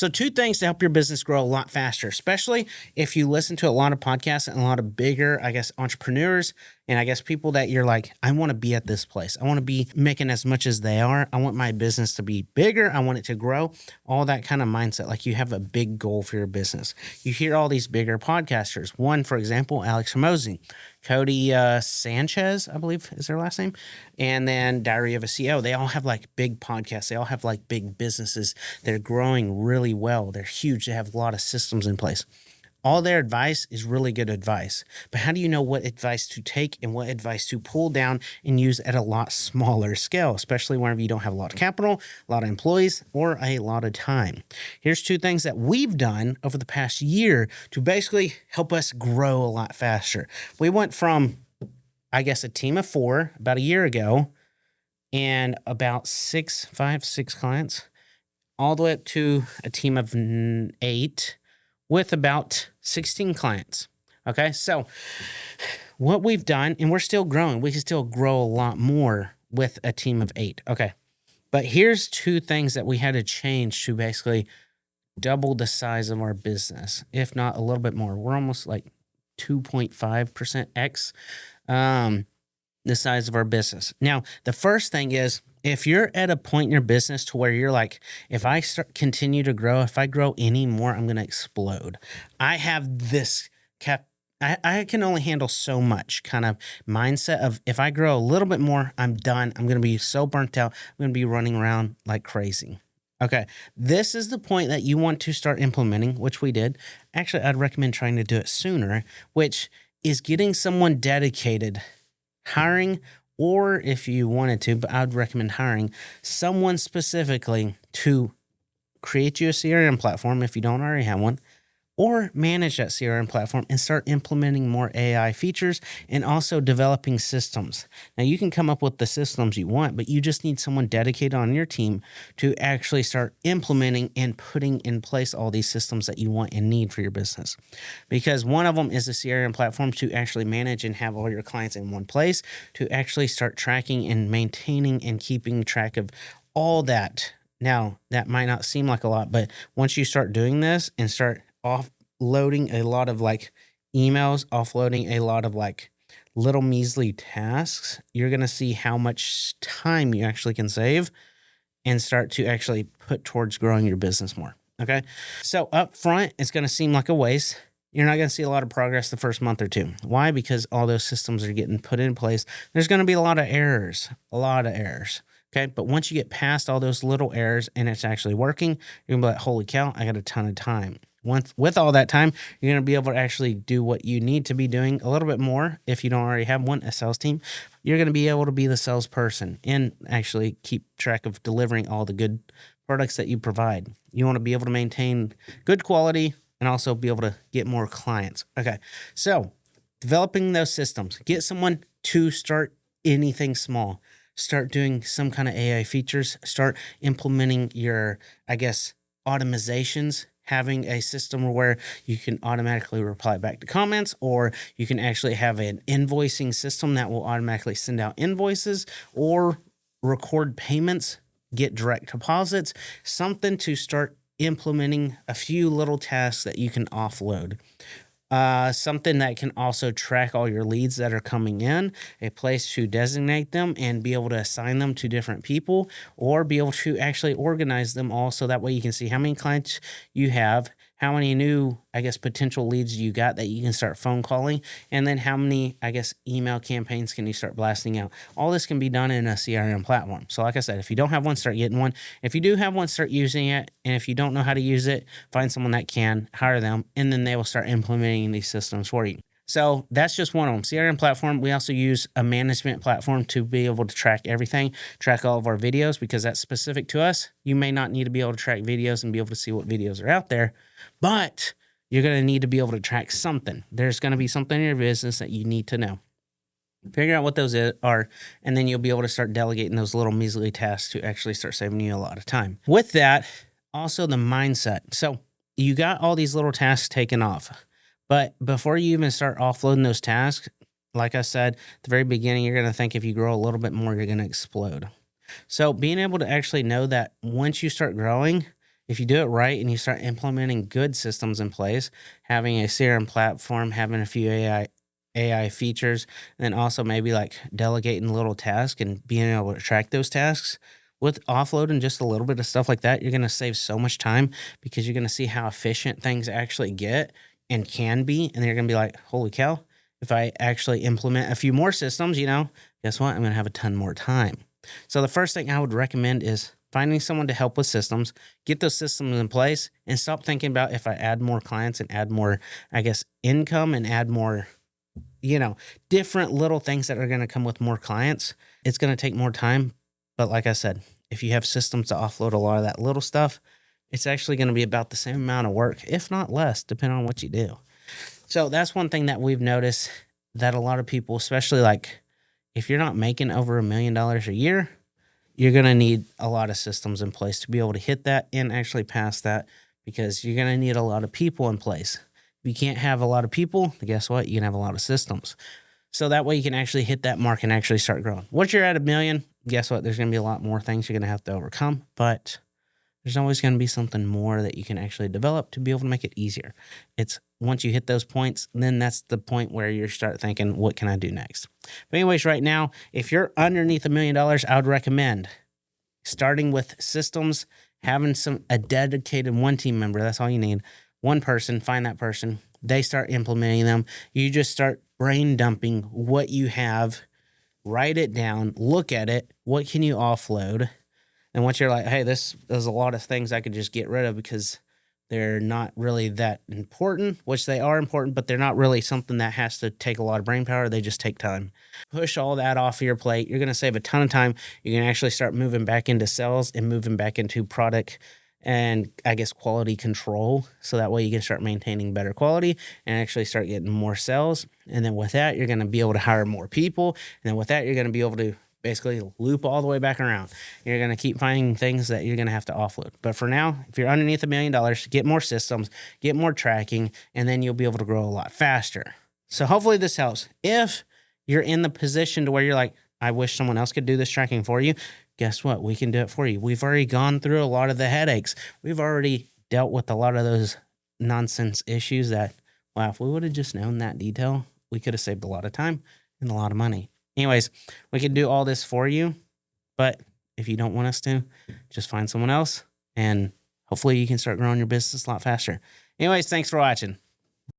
So 2 things to help your business grow a lot faster, especially if you listen to a lot of podcasts and a lot of bigger, entrepreneurs and people that you're like, I want to be at this place. I want to be making as much as they are. I want my business to be bigger. I want it to grow. All that kind of mindset. Like you have a big goal for your business. You hear all these bigger podcasters. One, for example, Alex Hormozi, Cody Sanchez, I believe is their last name, and then Diary of a CEO. They all have like big podcasts. They all have like big businesses. They're growing really well. They're huge. They have a lot of systems in place. All their advice is really good advice. But how do you know what advice to take and what advice to pull down and use at a lot smaller scale, especially whenever you don't have a lot of capital, a lot of employees, or a lot of time? Here's 2 things that we've done over the past year to basically help us grow a lot faster. We went from, a team of 4 about a year ago and about 6 clients, all the way up to a team of 8 with about 16 clients. Okay, so what we've done, and we're still growing, we can still grow a lot more with a team of 8. Okay, but here's 2 things that we had to change to basically double the size of our business, if not a little bit more. We're almost like 2.5% X the size of our business. Now, the first thing is, if you're at a point in your business to where you're like, if I continue to grow, if I grow any more, I'm going to explode. I have this I can only handle so much kind of mindset of, if I grow a little bit more, I'm done. I'm going to be so burnt out. I'm going to be running around like crazy. Okay, this is the point that you want to start implementing, which we did. Actually, I'd recommend trying to do it sooner, which is getting someone dedicated, hiring, or if you wanted to, but I'd recommend hiring someone specifically to create you a CRM platform if you don't already have one, or manage that CRM platform and start implementing more AI features and also developing systems. Now, you can come up with the systems you want, but you just need someone dedicated on your team to actually start implementing and putting in place all these systems that you want and need for your business. Because one of them is a CRM platform to actually manage and have all your clients in one place, to actually start tracking and maintaining and keeping track of all that. Now, that might not seem like a lot, but once you start doing this and start offloading a lot of like emails, offloading a lot of like little measly tasks, you're going to see how much time you actually can save and start to actually put towards growing your business more. Okay. So up front, it's going to seem like a waste. You're not going to see a lot of progress the first month or 2. Why? Because all those systems are getting put in place. There's going to be a lot of errors. Okay. But once you get past all those little errors and it's actually working, you're going to be like, holy cow, I got a ton of time. With all that time, you're going to be able to actually do what you need to be doing a little bit more. If you don't already have a sales team, you're going to be able to be the salesperson and actually keep track of delivering all the good products that you provide. You want to be able to maintain good quality and also be able to get more clients. Okay, so developing those systems. Get someone to start anything small. Start doing some kind of AI features. Start implementing your, automizations. Having a system where you can automatically reply back to comments, or you can actually have an invoicing system that will automatically send out invoices or record payments, get direct deposits, something to start implementing a few little tasks that you can offload. Something that can also track all your leads that are coming in, a place to designate them and be able to assign them to different people, or be able to actually organize them all so that way you can see how many clients you have, how many new, potential leads you got that you can start phone calling, and then how many, email campaigns can you start blasting out. All this can be done in a CRM platform. So like I said, if you don't have one, start getting one. If you do have one, start using it. And if you don't know how to use it, find someone that can, hire them, and then they will start implementing these systems for you. So that's just one of them. CRM platform. We also use a management platform to be able to track everything, track all of our videos, because that's specific to us. You may not need to be able to track videos and be able to see what videos are out there, but you're going to need to be able to track something. There's going to be something in your business that you need to know. Figure out what those are, and then you'll be able to start delegating those little measly tasks to actually start saving you a lot of time. With that, also the mindset. So you got all these little tasks taken off. But before you even start offloading those tasks, like I said, at the very beginning, you're going to think if you grow a little bit more, you're going to explode. So being able to actually know that once you start growing, If you do it right and you start implementing good systems in place, having a CRM platform, having a few AI features, and then also maybe like delegating little tasks and being able to track those tasks with offloading just a little bit of stuff like that, you're going to save so much time because you're going to see how efficient things actually get and can be. And you're going to be like, holy cow, if I actually implement a few more systems, guess what? I'm going to have a ton more time. So the first thing I would recommend is finding someone to help with systems, get those systems in place, and stop thinking about if I add more clients and add more, income and add more, different little things that are going to come with more clients. It's going to take more time. But like I said, if you have systems to offload a lot of that little stuff, it's actually going to be about the same amount of work, if not less, depending on what you do. So that's one thing that we've noticed that a lot of people, especially like if you're not making over $1 million a year, you're going to need a lot of systems in place to be able to hit that and actually pass that, because you're going to need a lot of people in place. If you can't have a lot of people, guess what? You can have a lot of systems. So that way you can actually hit that mark and actually start growing. Once you're at $1 million, guess what? There's going to be a lot more things you're going to have to overcome, but there's always going to be something more that you can actually develop to be able to make it easier. It's once you hit those points, then that's the point where you start thinking, what can I do next? But anyways, right now, if you're underneath $1 million, I would recommend starting with systems, having a dedicated one team member. That's all you need. One person, find that person. They start implementing them. You just start brain dumping what you have, write it down, look at it. What can you offload? And once you're like, hey, there's a lot of things I could just get rid of because they're not really that important, which they are important, but they're not really something that has to take a lot of brain power. They just take time. Push all that off of your plate. You're going to save a ton of time. You can actually start moving back into sales and moving back into product and quality control. So that way you can start maintaining better quality and actually start getting more sales. And then with that, you're going to be able to hire more people. And then with that, you're going to be able to basically loop all the way back around. You're going to keep finding things that you're going to have to offload. But for now, if you're underneath $1 million, get more systems, get more tracking, and then you'll be able to grow a lot faster. So hopefully this helps. If you're in the position to where you're like, I wish someone else could do this tracking for you, guess what? We can do it for you. We've already gone through a lot of the headaches. We've already dealt with a lot of those nonsense issues that, wow, if we would have just known that detail, we could have saved a lot of time and a lot of money. Anyways, we can do all this for you, but if you don't want us to, just find someone else, and hopefully you can start growing your business a lot faster. Anyways, thanks for watching.